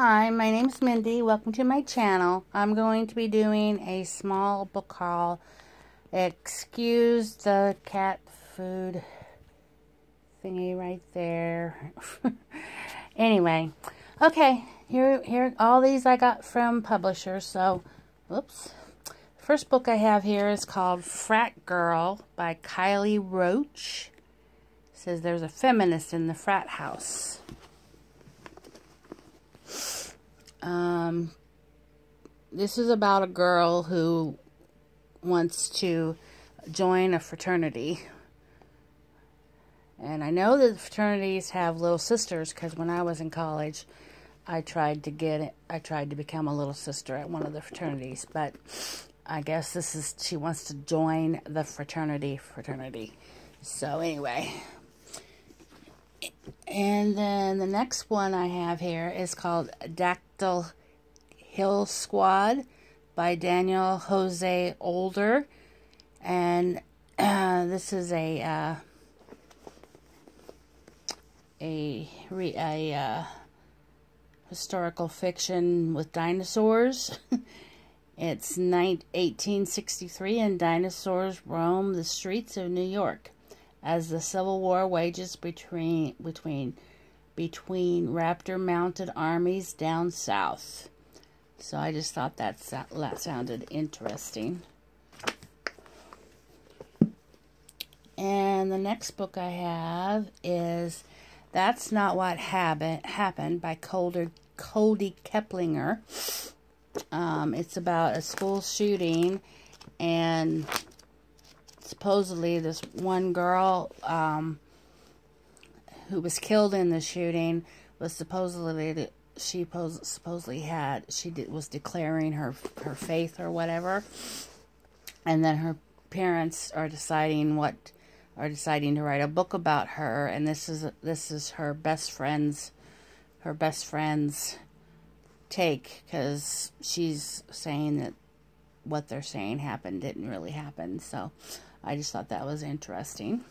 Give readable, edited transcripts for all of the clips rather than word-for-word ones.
Hi, my name's Mindy. Welcome to my channel. I'm going to be doing a small book haul. Excuse the cat food thingy right there. Anyway, okay, here all these I got from publishers. So, whoops. First book I have here is called Frat Girl by Kylie Roach. It says there's a feminist in the frat house. This is about a girl who wants to join a fraternity. And I know that fraternities have little sisters because when I was in college, I tried to become a little sister at one of the fraternities, but I guess she wants to join the fraternity. So anyway, and then the next one I have here is called Dactyl Hill Squad by Daniel Jose Older, and this is a historical fiction with dinosaurs. It's 1863, and dinosaurs roam the streets of New York as the Civil War wages between raptor-mounted armies down south. So I just thought that sounded interesting. And the next book I have is That's Not What Happened by Cody Keplinger. It's about a school shooting, and supposedly this one girl who was killed in the shooting was was declaring her faith or whatever, and then her parents are deciding to write a book about her, and this is her best friend's take, because she's saying that what they're saying didn't really happen. So I just thought that was interesting.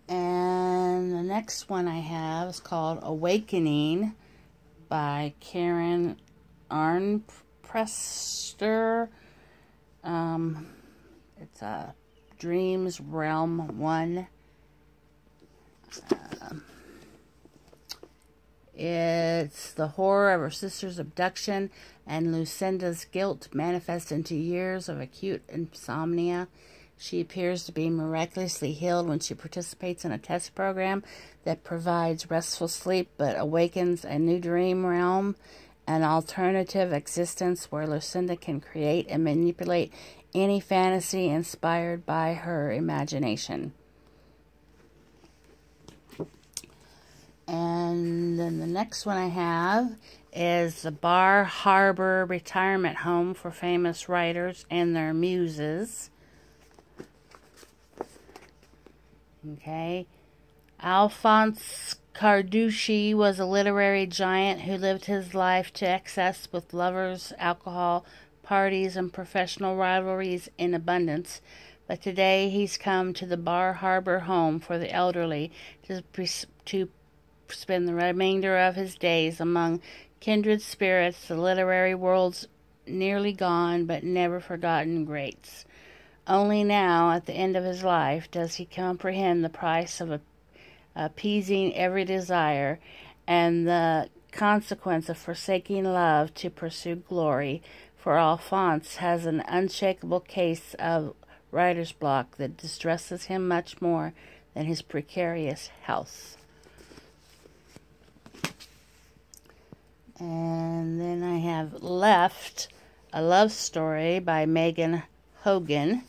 And the next one I have is called Awakening by Karen Arnprester. It's a Dreams Realm 1. It's the horror of her sister's abduction and Lucinda's guilt manifest into years of acute insomnia. She appears to be miraculously healed when she participates in a test program that provides restful sleep but awakens a new dream realm, an alternative existence where Lucinda can create and manipulate any fantasy inspired by her imagination. And then the next one I have is the Bar Harbor Retirement Home for Famous Writers and Their Muses. Okay. Alphonse Carducci was a literary giant who lived his life to excess with lovers, alcohol, parties, and professional rivalries in abundance. But today he's come to the Bar Harbor home for the elderly to spend the remainder of his days among kindred spirits, the literary world's nearly gone but never forgotten greats. Only now, at the end of his life, does he comprehend the price of appeasing every desire and the consequence of forsaking love to pursue glory, for Alphonse has an unshakable case of writer's block that distresses him much more than his precarious health. And then I have Left, a love story by Megan Hogan.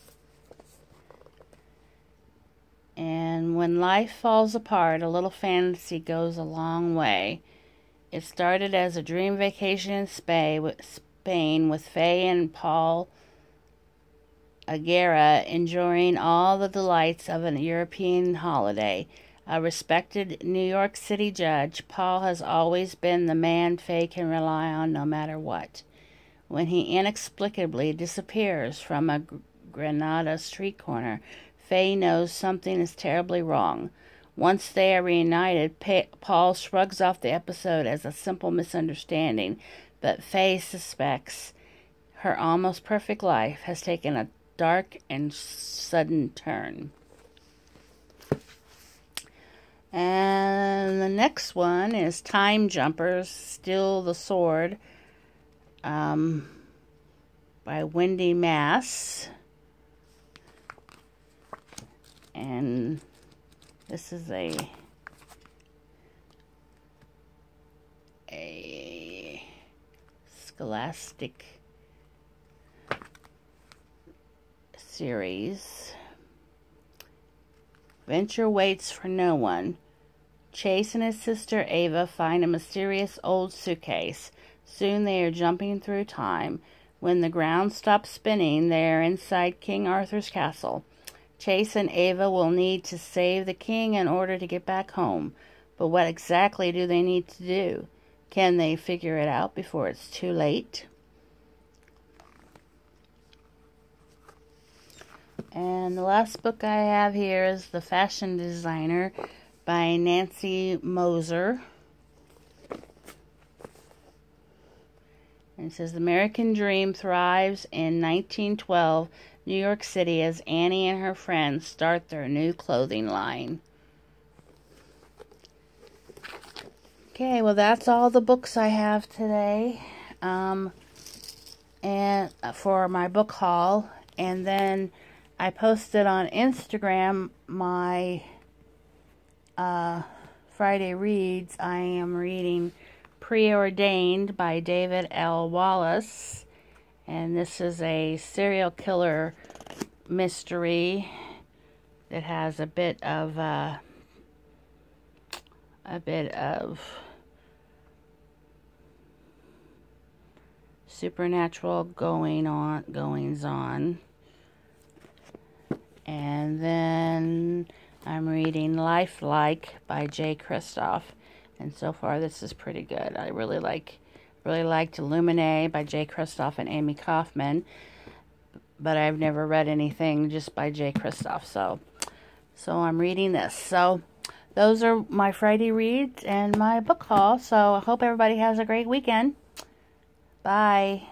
And when life falls apart, a little fantasy goes a long way. It started as a dream vacation in Spain with Faye and Paul Aguirre enjoying all the delights of an European holiday. A respected New York City judge, Paul has always been the man Faye can rely on no matter what. When he inexplicably disappears from a Granada street corner, Faye knows something is terribly wrong. Once they are reunited, Paul shrugs off the episode as a simple misunderstanding, but Faye suspects her almost perfect life has taken a dark and sudden turn. And the next one is Time Jumpers, Steal the Sword, by Wendy Mass. And this is a Scholastic series. Venture waits for no one. Chase and his sister Ava find a mysterious old suitcase. Soon they are jumping through time. When the ground stops spinning, they are inside King Arthur's castle. Chase and Ava will need to save the king in order to get back home. But what exactly do they need to do? Can they figure it out before it's too late? And the last book I have here is The Fashion Designer by Nancy Moser. And it says, the American dream thrives in 1912 New York City as Annie and her friends start their new clothing line. Okay, well that's all the books I have today, and for my book haul. And then I posted on Instagram my Friday reads. I am reading Preordained by David L. Wallace, and this is a serial killer mystery that has a bit of supernatural goings on. And then I'm reading Lifelike by Jay Kristoff, and so far this is pretty good. I really liked Illuminae by Jay Kristoff and Amy Kaufman, but I've never read anything just by Jay Kristoff, so I'm reading this. So those are my Friday reads and my book haul. So I hope everybody has a great weekend. Bye.